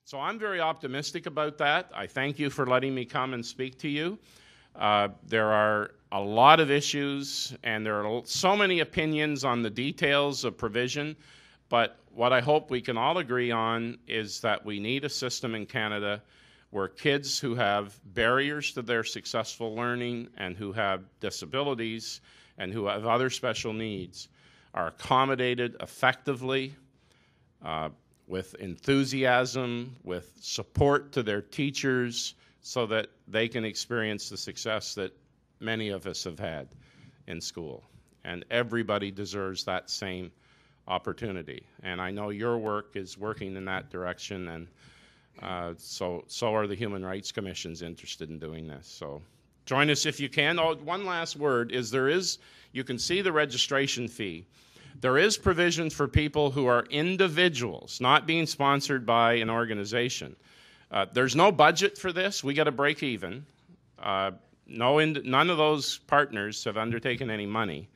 So I'm very optimistic about that. I thank you for letting me come and speak to you. There are a lot of issues, and there are so many opinions on the details of provision, but what I hope we can all agree on is that we need a system in Canada where kids who have barriers to their successful learning and who have disabilities and who have other special needs are accommodated effectively, with enthusiasm, with support to their teachers, so that they can experience the success that many of us have had in school. And everybody deserves that same opportunity. And I know your work is working in that direction, and so are the Human Rights Commissions interested in doing this. So join us if you can. Oh, one last word is you can see the registration fee. There is provision for people who are individuals, not being sponsored by an organization. There's no budget for this. We got to break even. None of those partners have undertaken any money.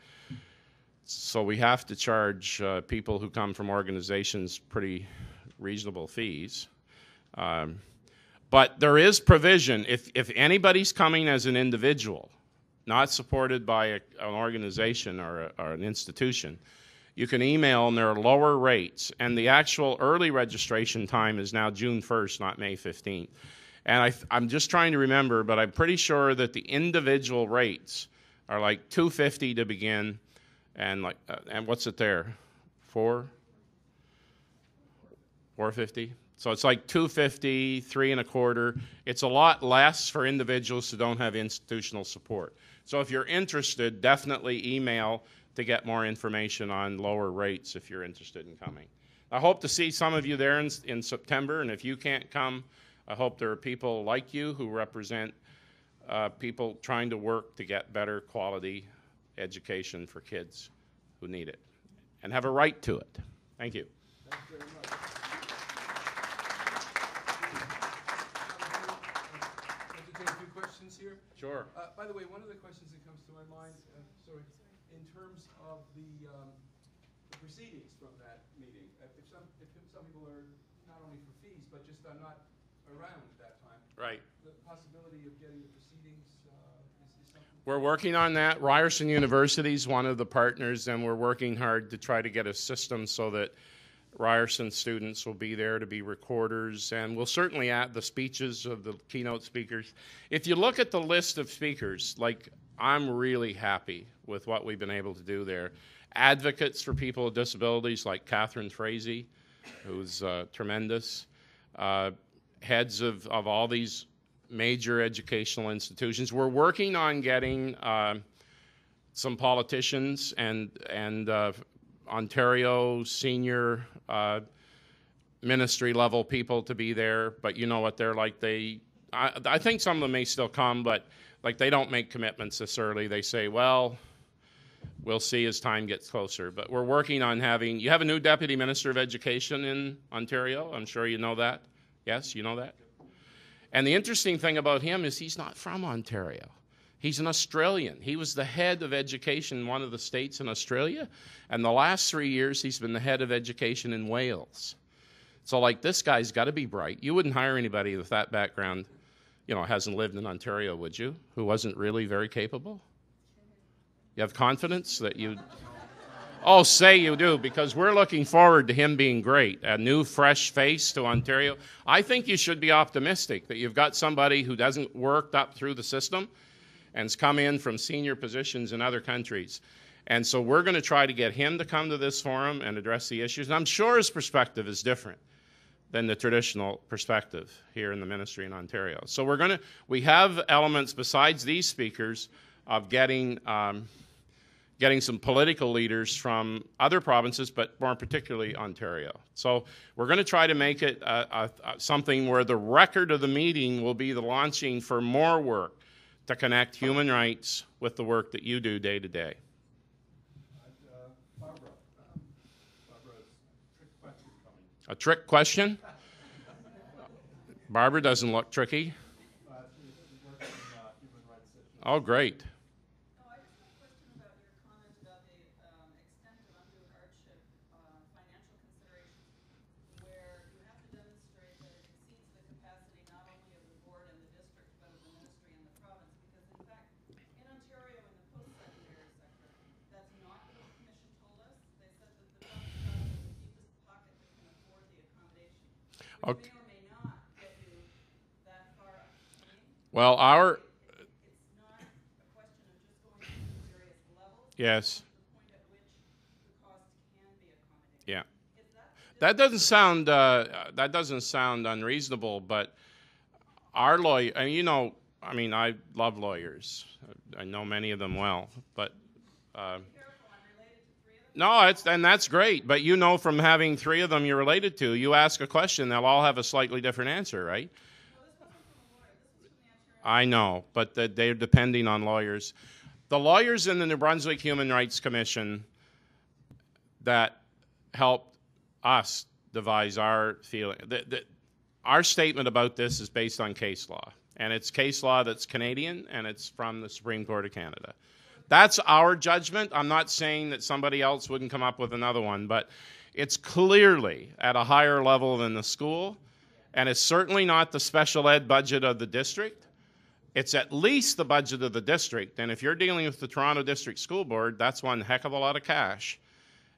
So we have to charge people who come from organizations pretty reasonable fees. But there is provision. If anybody's coming as an individual, not supported by an organization or an institution, you can email, and there are lower rates. And the actual early registration time is now June 1st, not May 15th. And I'm just trying to remember, but I'm pretty sure that the individual rates are like $250 to begin, and and what's it there? $450. So it's like $250, $325. It's a lot less for individuals who don't have institutional support. So if you're interested, definitely email to get more information on lower rates if you're interested in coming. I hope to see some of you there in September, and if you can't come, I hope there are people like you who represent people trying to work to get better quality education for kids who need it and have a right to it. Thank you. Thanks very much. Entertain a few questions here. Sure. By the way, one of the questions that comes to my mind, sorry, in terms of the proceedings from that meeting, if some people are not only for fees but just are not around at that time, Right. the possibility of getting the proceedings is something. We're working on that. Ryerson University is one of the partners, and we're working hard to try to get a system so that Ryerson students will be there to be recorders, and we'll certainly add the speeches of the keynote speakers. If you look at the list of speakers, I'm really happy with what we've been able to do there. Advocates for people with disabilities like Catherine Frazee, who's tremendous. Heads of all these major educational institutions. We're working on getting some politicians and Ontario senior ministry level people to be there, but you know what they're like. I think some of them may still come, but they don't make commitments this early. They say, well, we'll see as time gets closer. But we're working on you have a new Deputy Minister of Education in Ontario. I'm sure you know that. Yes, you know that? And the interesting thing about him is he's not from Ontario. He's an Australian. He was the head of education in one of the states in Australia, and the last 3 years he's been the head of education in Wales. So this guy's got to be bright. You wouldn't hire anybody with that background, hasn't lived in Ontario, would you, who wasn't really very capable? You have confidence that you... Oh, say you do, because we're looking forward to him being great, a new, fresh face to Ontario. I think you should be optimistic that you've got somebody who doesn't work up through the system and has come in from senior positions in other countries. And so we're going to try to get him to come to this forum and address the issues. And I'm sure his perspective is different than the traditional perspective here in the ministry in Ontario. So we have elements besides these speakers of getting some political leaders from other provinces, but more particularly Ontario. So we're going to try to make it something where the record of the meeting will be the launching for more work to connect human rights with the work that you do day to day. Barbara, trick question coming. A trick question? Barbara doesn't look tricky. Oh, great. Okay. may or may not get you that far up. Well, our It's not a question of just going through the various levels. yes, It's the point at which the cost can be accommodated. yeah. Is that That doesn't sound unreasonable, but our lawyer, and you know, I mean, I love lawyers. I know many of them well, but careful? I'm related to three of them. no, and that's great. But you know, from having three of them you're related to, you ask a question, they'll all have a slightly different answer, right? No, this wasn't from a lawyer. This was from the Ontario. I know, but they're depending on lawyers. The lawyers in the New Brunswick Human Rights Commission that helped us devise our feeling. Our statement about this is based on case law, and it's case law that's Canadian, and it's from the Supreme Court of Canada. That's our judgment. I'm not saying that somebody else wouldn't come up with another one, but it's clearly at a higher level than the school, and it's certainly not the special ed budget of the district. It's at least the budget of the district, and if you're dealing with the Toronto District School Board, that's one heck of a lot of cash.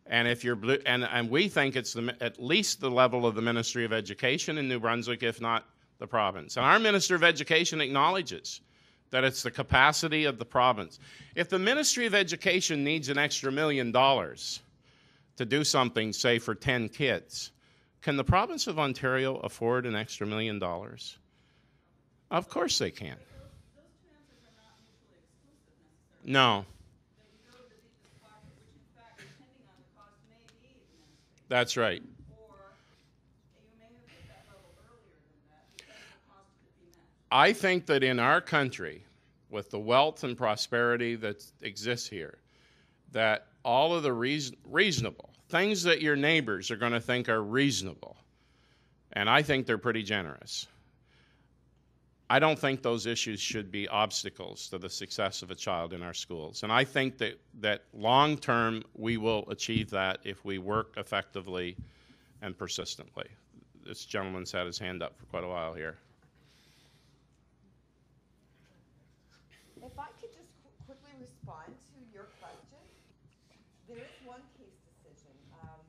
And if you're and we think it's at least the level of the Ministry of Education in New Brunswick, if not the province. And our Minister of Education acknowledges that it's the capacity of the province. If the Ministry of Education needs an extra $1 million to do something, say for 10 kids, can the province of Ontario afford an extra $1 million? Of course they can. Those two answers are not mutually exclusive necessarily. No, That you go to the deepest pocket, which in fact, depending on the cost, may be administrative. that's right. Or you may have hit that level earlier than that because the cost could be met. I think that in our country, with the wealth and prosperity that exists here, that all of the reasonable things that your neighbors are going to think are reasonable, and I think they're pretty generous, I don't think those issues should be obstacles to the success of a child in our schools. And I think that long term we will achieve that if we work effectively and persistently. This gentleman's had his hand up for quite a while here. If I could just quickly respond to your question. There is one case decision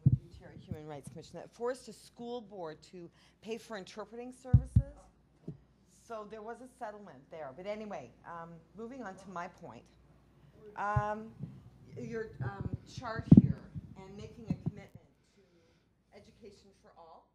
with the Ontario Human Rights Commission that forced a school board to pay for interpreting services. So there was a settlement there. But anyway, moving on to my point. Your chart here and making a commitment to education for all.